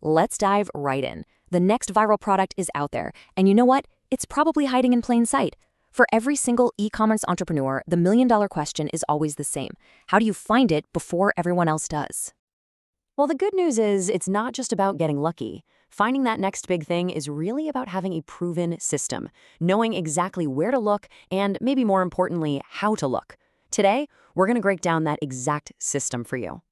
Let's dive right in. The next viral product is out there, and you know what? It's probably hiding in plain sight. For every single e-commerce entrepreneur, the million-dollar question is always the same. How do you find it before everyone else does? Well, the good news is it's not just about getting lucky. Finding that next big thing is really about having a proven system, knowing exactly where to look, and maybe more importantly, how to look. Today, we're going to break down that exact system for you.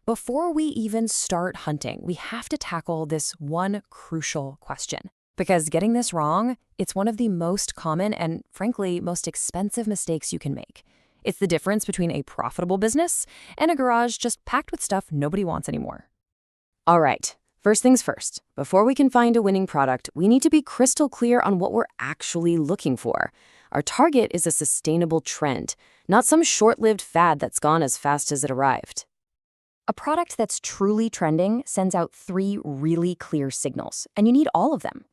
Before we even start hunting, we have to tackle this one crucial question. Because getting this wrong, it's one of the most common and, frankly, most expensive mistakes you can make. It's the difference between a profitable business and a garage just packed with stuff nobody wants anymore. All right, first things first. Before we can find a winning product, we need to be crystal clear on what we're actually looking for. Our target is a sustainable trend, not some short-lived fad that's gone as fast as it arrived. A product that's truly trending sends out 3 really clear signals, and you need all of them.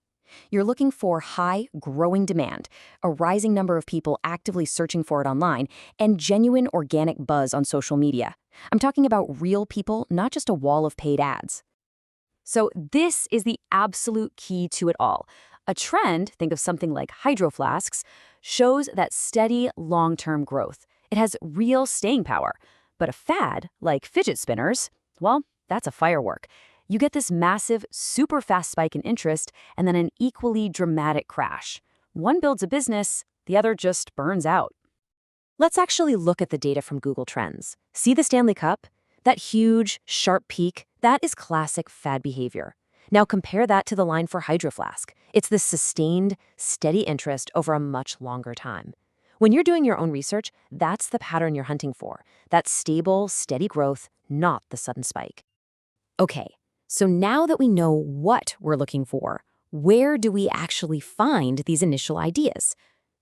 You're looking for high, growing demand, a rising number of people actively searching for it online, and genuine organic buzz on social media. I'm talking about real people, not just a wall of paid ads. So this is the absolute key to it all. A trend, think of something like Hydro Flasks, shows that steady, long-term growth. It has real staying power. But a fad, like Fidget Spinners, well, that's a firework. You get this massive, super fast spike in interest and then an equally dramatic crash. One builds a business, the other just burns out. Let's actually look at the data from Google Trends. See the Stanley Cup? That huge, sharp peak, that is classic fad behavior. Now compare that to the line for Hydro Flask. It's this sustained, steady interest over a much longer time. When you're doing your own research, that's the pattern you're hunting for. That stable, steady growth, not the sudden spike. Okay. So now that we know what we're looking for, where do we actually find these initial ideas?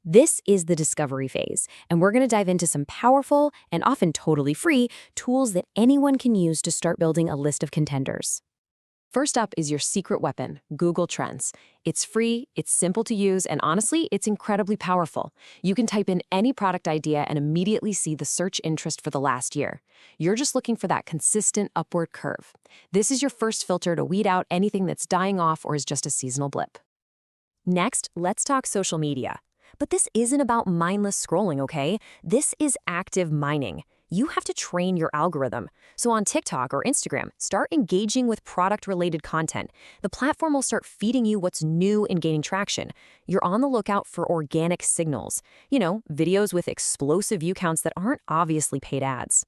This is the discovery phase, and we're going to dive into some powerful and often totally free tools that anyone can use to start building a list of contenders. First up is your secret weapon, Google Trends. It's free, it's simple to use, and honestly, it's incredibly powerful. You can type in any product idea and immediately see the search interest for the last year. You're just looking for that consistent upward curve. This is your first filter to weed out anything that's dying off or is just a seasonal blip. Next, let's talk social media. But this isn't about mindless scrolling, okay? This is active mining. You have to train your algorithm. So on TikTok or Instagram, start engaging with product-related content. The platform will start feeding you what's new and gaining traction. You're on the lookout for organic signals. Videos with explosive view counts that aren't obviously paid ads.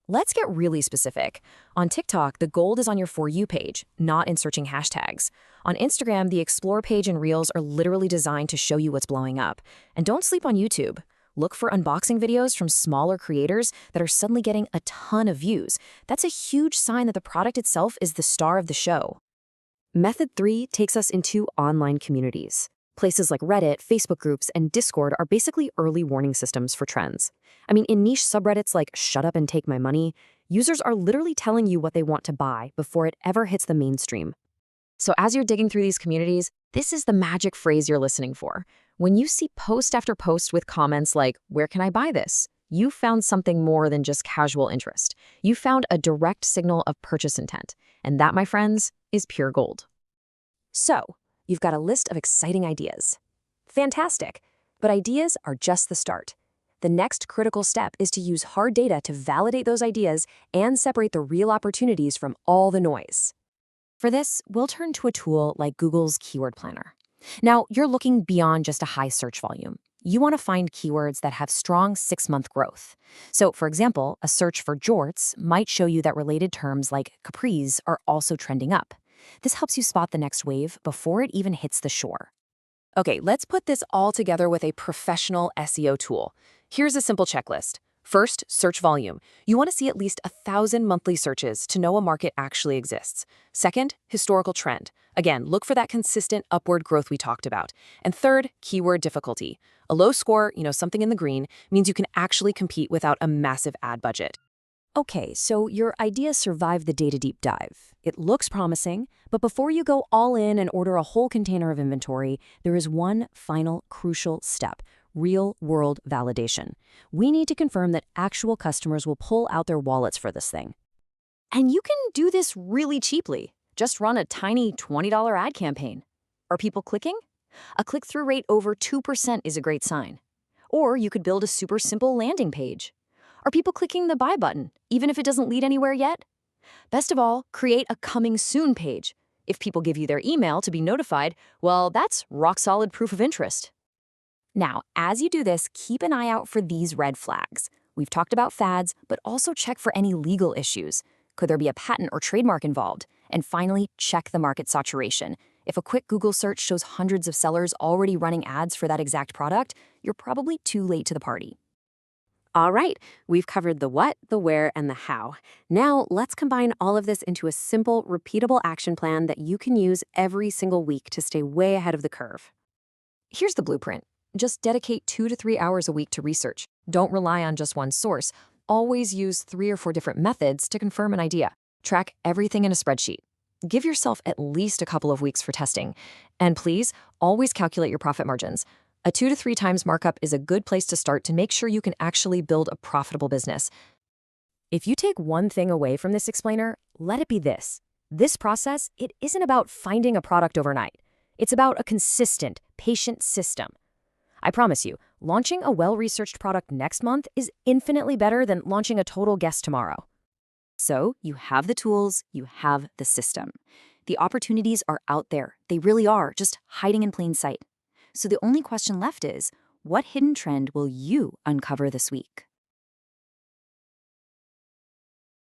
Let's get really specific. On TikTok, the gold is on your For You page, not in searching hashtags. On Instagram, the Explore page and Reels are literally designed to show you what's blowing up. And don't sleep on YouTube. Look for unboxing videos from smaller creators that are suddenly getting a ton of views. That's a huge sign that the product itself is the star of the show. Method 3 takes us into online communities. Places like Reddit, Facebook groups, and Discord are basically early warning systems for trends. In niche subreddits like Shut Up and Take My Money, users are literally telling you what they want to buy before it ever hits the mainstream. So as you're digging through these communities, this is the magic phrase you're listening for. When you see post after post with comments like, "Where can I buy this?" you found something more than just casual interest. You found a direct signal of purchase intent. And that, my friends, is pure gold. So, you've got a list of exciting ideas. Fantastic. But ideas are just the start. The next critical step is to use hard data to validate those ideas and separate the real opportunities from all the noise. For this, we'll turn to a tool like Google's Keyword Planner. Now, you're looking beyond just a high search volume. You want to find keywords that have strong 6-month growth. So, for example, a search for jorts might show you that related terms like capris are also trending up. This helps you spot the next wave before it even hits the shore. Okay, let's put this all together with a professional SEO tool. Here's a simple checklist. First, search volume. You want to see at least 1,000 monthly searches to know a market actually exists. Second, historical trend. Again, look for that consistent upward growth we talked about. And third, keyword difficulty. A low score, something in the green, means you can actually compete without a massive ad budget. Okay, so your idea survived the data deep dive. It looks promising, but before you go all in and order a whole container of inventory, there is one final crucial step: real-world validation. We need to confirm that actual customers will pull out their wallets for this thing. And you can do this really cheaply. Just run a tiny $20 ad campaign. Are people clicking? A click-through rate over 2% is a great sign. Or you could build a super simple landing page. Are people clicking the buy button, even if it doesn't lead anywhere yet? Best of all, create a coming soon page. If people give you their email to be notified, well, that's rock-solid proof of interest. Now, as you do this, keep an eye out for these red flags. We've talked about fads, but also check for any legal issues. Could there be a patent or trademark involved? And finally, check the market saturation. If a quick Google search shows hundreds of sellers already running ads for that exact product, you're probably too late to the party. All right, we've covered the what, the where, and the how. Now, let's combine all of this into a simple, repeatable action plan that you can use every single week to stay way ahead of the curve. Here's the blueprint. Just dedicate 2 to 3 hours a week to research. Don't rely on just one source. Always use 3 or 4 different methods to confirm an idea. Track everything in a spreadsheet. Give yourself at least a couple of weeks for testing. And please, always calculate your profit margins. A 2 to 3 times markup is a good place to start to make sure you can actually build a profitable business. If you take one thing away from this explainer, let it be this. This process, it isn't about finding a product overnight. It's about a consistent, patient system. I promise you, launching a well-researched product next month is infinitely better than launching a total guess tomorrow. So, you have the tools, you have the system. The opportunities are out there. They really are, just hiding in plain sight. So the only question left is, what hidden trend will you uncover this week?